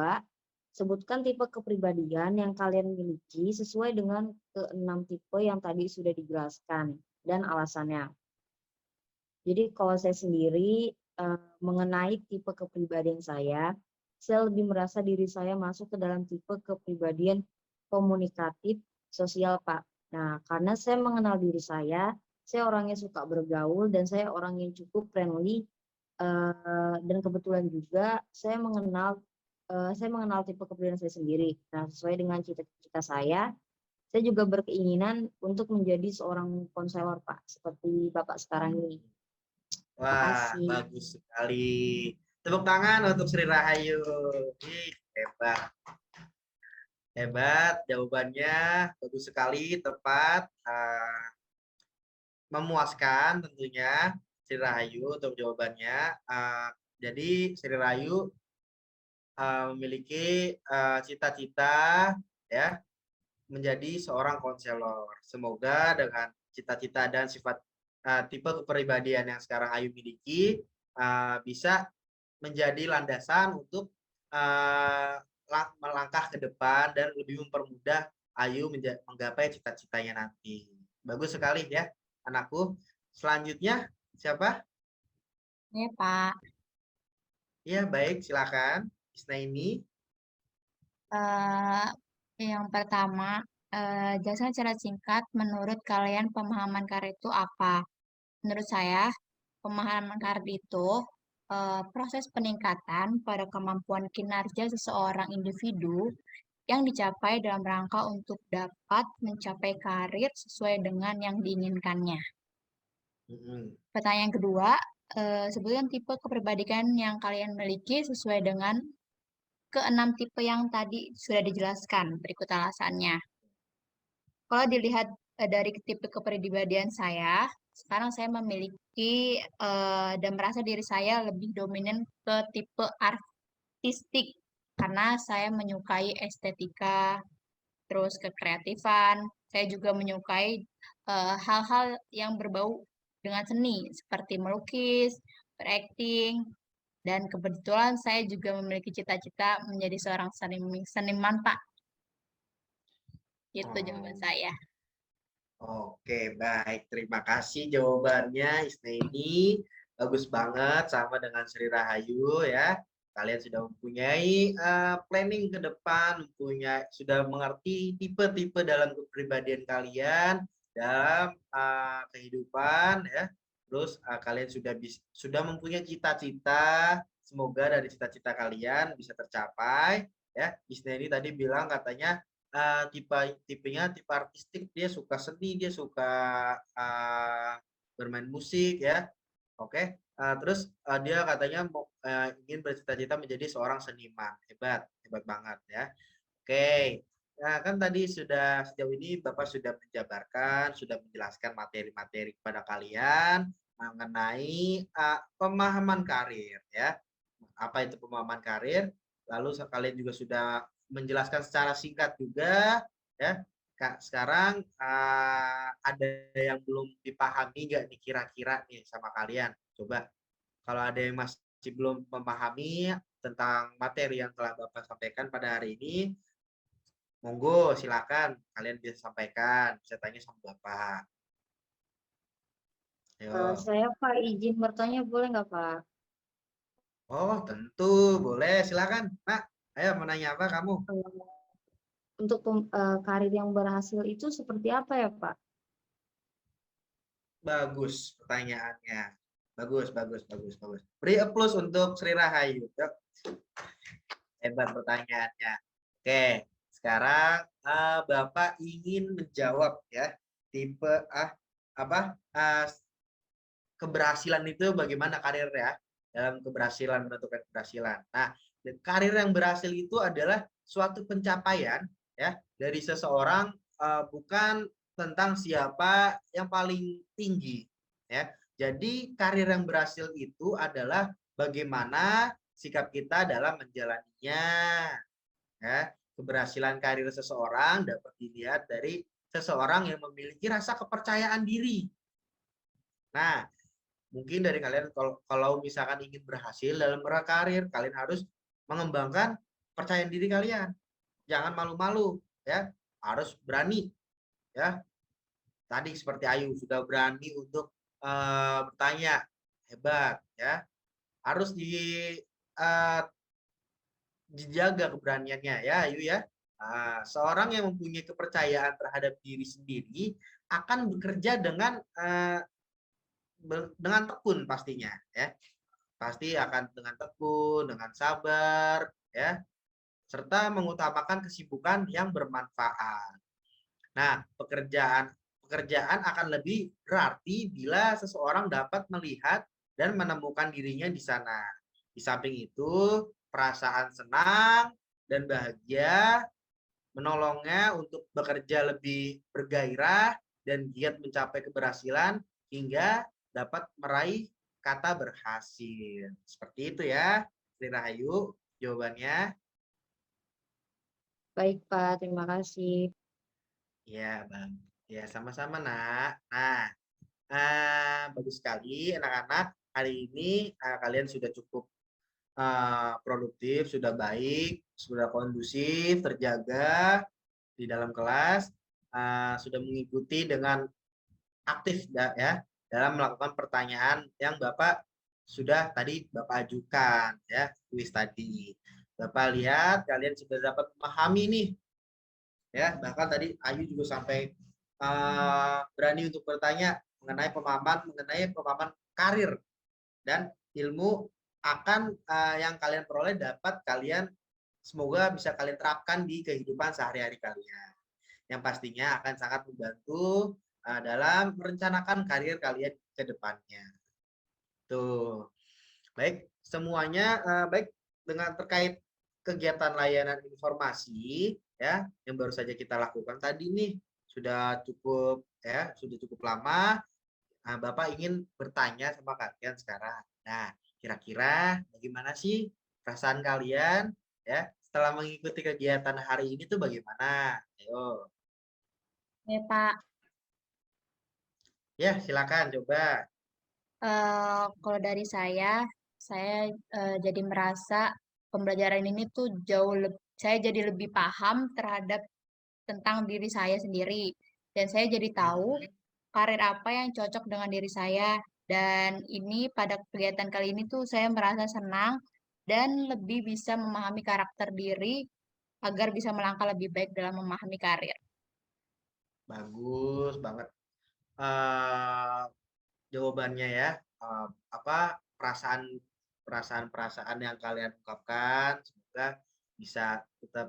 sebutkan tipe kepribadian yang kalian miliki sesuai dengan keenam tipe yang tadi sudah dijelaskan dan alasannya. Jadi kalau saya sendiri mengenai tipe kepribadian saya lebih merasa diri saya masuk ke dalam tipe kepribadian komunikatif sosial, Pak. Nah, karena saya mengenal diri saya orangnya suka bergaul dan saya orang yang cukup friendly, dan kebetulan juga saya mengenal tipe kepribadian saya sendiri. Nah, sesuai dengan cita-cita saya juga berkeinginan untuk menjadi seorang konselor, Pak, seperti Bapak sekarang ini.
Wah,
Makasih.
bagus sekali. Tepuk tangan untuk Sri Rahayu. Ih, hebat. Hebat, jawabannya bagus sekali, tepat, memuaskan tentunya Sri Rahayu untuk jawabannya. Jadi Sri Rahayu memiliki cita-cita ya menjadi seorang konselor. Semoga dengan cita-cita dan sifat tipe kepribadian yang sekarang Ayu miliki bisa menjadi landasan untuk melangkah ke depan dan lebih mempermudah Ayu menggapai cita-citanya nanti. Bagus sekali ya, anakku. Selanjutnya siapa?
Iya, Pak.
Ya, baik, silakan. Isnaini.
Eh, yang pertama, jelaskan secara singkat menurut kalian pemahaman karir itu apa? Menurut saya, pemahaman karir itu proses peningkatan pada kemampuan kinerja seseorang individu yang dicapai dalam rangka untuk dapat mencapai karir sesuai dengan yang diinginkannya.
Mm-mm.
Pertanyaan kedua, sebutkan tipe kepribadian yang kalian miliki sesuai dengan keenam tipe yang tadi sudah dijelaskan. Berikut alasannya. Kalau dilihat dari tipe kepribadian saya, sekarang saya memiliki dan merasa diri saya lebih dominan ke tipe artistik karena saya menyukai estetika, terus kekreatifan. Saya juga menyukai hal-hal yang berbau dengan seni seperti melukis, berakting, dan kebetulan saya juga memiliki cita-cita menjadi seorang seniman, Pak. Itu jawaban
Oh,
saya.
oke, baik. Terima kasih jawabannya, Isneni. Bagus banget, sama dengan Sri Rahayu ya. Kalian sudah mempunyai planning ke depan, sudah mengerti tipe-tipe dalam kepribadian kalian dalam kehidupan ya. Terus kalian sudah mempunyai cita-cita. Semoga dari cita-cita kalian bisa tercapai ya. Isneni tadi bilang katanya tipenya tipe artistik, dia suka seni, dia suka bermain musik ya. Oke. Terus dia katanya ingin bercita-cita menjadi seorang seniman. Hebat, hebat banget ya. Oke. Nah, kan tadi sejauh ini Bapak sudah menjabarkan, sudah menjelaskan materi-materi kepada kalian mengenai pemahaman karir ya. Apa itu pemahaman karir? Lalu kalian juga sudah menjelaskan secara singkat juga ya. Kak, sekarang ada yang belum dipahami nggak nih kira-kira nih sama kalian? Coba kalau ada yang masih belum memahami tentang materi yang telah Bapak sampaikan pada hari ini, monggo silakan kalian bisa sampaikan, bisa tanya sama Bapak. Ayo.
Saya Pak izin bertanya boleh nggak Pak?
Oh, tentu boleh, silakan. Nak, ayo mau nanya apa kamu?
Untuk karir yang berhasil itu seperti apa ya Pak?
Bagus pertanyaannya. Bagus, bagus, bagus, bagus. Beri applause untuk Sri Rahayu. Yuk. Hebat pertanyaannya. Oke, sekarang Bapak ingin menjawab ya tipe apa keberhasilan itu bagaimana karir ya dalam keberhasilan menentukan keberhasilan. Nah, karir yang berhasil itu adalah suatu pencapaian ya dari seseorang bukan tentang siapa yang paling tinggi ya. Jadi karir yang berhasil itu adalah bagaimana sikap kita dalam menjalaninya ya. Keberhasilan karir seseorang dapat dilihat dari seseorang yang memiliki rasa kepercayaan diri. Nah, mungkin dari kalian kalau misalkan ingin berhasil dalam berkarir, kalian harus mengembangkan percaya diri kalian. Jangan malu-malu ya, harus berani ya. Tadi seperti Ayu sudah berani untuk bertanya, hebat ya. Harus dijaga keberaniannya ya Ayu ya. Seorang yang mempunyai kepercayaan terhadap diri sendiri akan bekerja dengan tekun pastinya ya. Pasti akan dengan tekun, dengan sabar ya, serta mengutamakan kesibukan yang bermanfaat. Nah, pekerjaan akan lebih berarti bila seseorang dapat melihat dan menemukan dirinya di sana. Di samping itu, perasaan senang dan bahagia menolongnya untuk bekerja lebih bergairah dan giat mencapai keberhasilan hingga dapat meraih kata berhasil. Seperti itu ya, Sri Rahayu, jawabannya.
Baik Pak, terima kasih.
Ya, Bang. Ya, sama-sama, Nak. Nah, bagus sekali anak-anak. Hari ini kalian sudah cukup produktif, sudah baik, sudah kondusif, terjaga di dalam kelas, sudah mengikuti dengan aktif ya dalam melakukan pertanyaan yang Bapak sudah tadi Bapak ajukan ya, kuis tadi. Bapak lihat kalian sudah dapat memahami nih ya, bahkan tadi Ayu juga sampai berani untuk bertanya mengenai pemahaman karir dan ilmu akan yang kalian peroleh dapat kalian semoga bisa kalian terapkan di kehidupan sehari-hari kalian. Yang pastinya akan sangat membantu dalam merencanakan karir kalian ke depannya. Tuh. Baik, semuanya baik dengan terkait kegiatan layanan informasi ya yang baru saja kita lakukan tadi nih sudah cukup lama. Nah, Bapak ingin bertanya sama kalian sekarang. Nah, kira-kira bagaimana sih perasaan kalian ya setelah mengikuti kegiatan hari ini tuh bagaimana? Ayo.
Ya, Pak.
Ya, silakan coba.
Kalau dari saya jadi merasa pembelajaran ini tuh saya jadi lebih paham terhadap tentang diri saya sendiri. Dan saya jadi tahu karir apa yang cocok dengan diri saya. Dan ini pada kegiatan kali ini tuh saya merasa senang dan lebih bisa memahami karakter diri agar bisa melangkah lebih baik dalam memahami karir.
Bagus banget. eh Jawabannya ya. Apa perasaan yang kalian ungkapkan semoga bisa tetap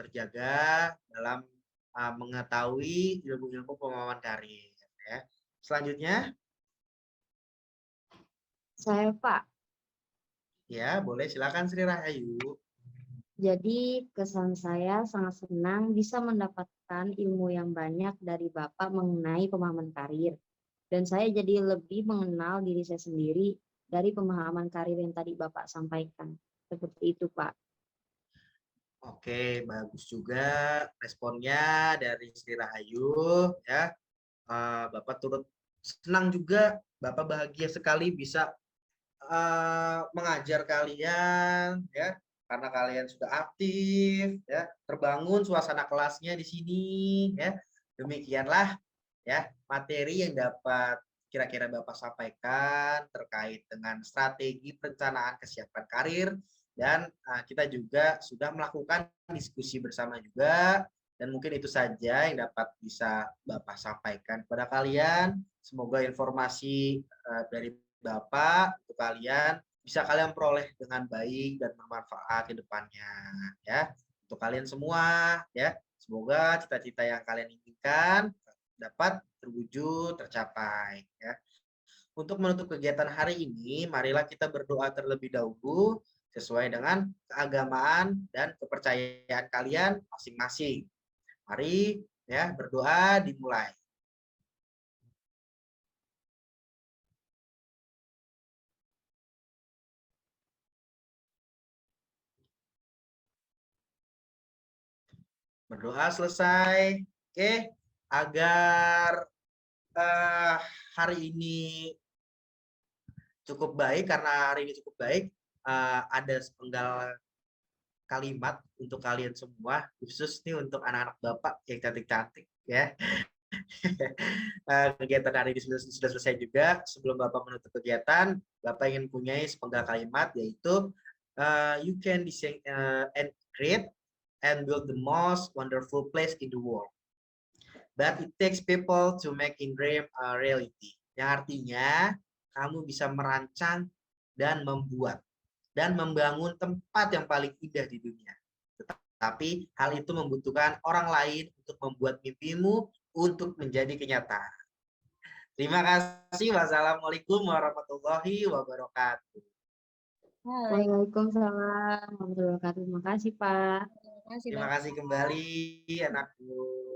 terjaga dalam mengetahui ilmu-ilmu pemahaman karir ya. Selanjutnya
Saya, Pak.
ya boleh silakan Sri Rahayu.
Jadi kesan saya sangat senang bisa mendapatkan ilmu yang banyak dari Bapak mengenai pemahaman karir. Dan saya jadi lebih mengenal diri saya sendiri dari pemahaman karir yang tadi Bapak sampaikan. Seperti itu, Pak.
Oke, bagus juga responnya dari Sri Rahayu ya. Bapak turut senang juga, Bapak bahagia sekali bisa mengajar kalian ya karena kalian sudah aktif ya terbangun suasana kelasnya di sini ya demikianlah ya materi yang dapat kira-kira Bapak sampaikan terkait dengan strategi perencanaan kesiapan karir dan kita juga sudah melakukan diskusi bersama juga dan mungkin itu saja yang dapat bisa Bapak sampaikan kepada kalian. Semoga informasi dari Bapak untuk kalian bisa kalian peroleh dengan baik dan bermanfaat ke depannya ya. Untuk kalian semua ya. Semoga cita-cita yang kalian inginkan dapat terwujud, tercapai ya. Untuk menutup kegiatan hari ini, marilah kita berdoa terlebih dahulu sesuai dengan keagamaan dan kepercayaan kalian masing-masing. Mari ya berdoa dimulai. Berdoa selesai. Oke, agar hari ini cukup baik karena hari ini cukup baik ada sepenggal kalimat untuk kalian semua khusus nih untuk anak-anak Bapak yang cantik-cantik ya. Kegiatan hari ini sudah selesai juga. Sebelum Bapak menutup kegiatan, Bapak ingin punya sepenggal kalimat yaitu you can design and create and build the most wonderful place in the world. But it takes people to make in dream a reality. Yang artinya kamu bisa merancang dan membuat dan membangun tempat yang paling indah di dunia. Tetapi hal itu membutuhkan orang lain untuk membuat mimpimu untuk menjadi kenyataan. Terima kasih. Wassalamualaikum warahmatullahi wabarakatuh.
Waalaikumsalam warahmatullahi wabarakatuh. Terima kasih, Pak.
Terima kasih kembali, anakku.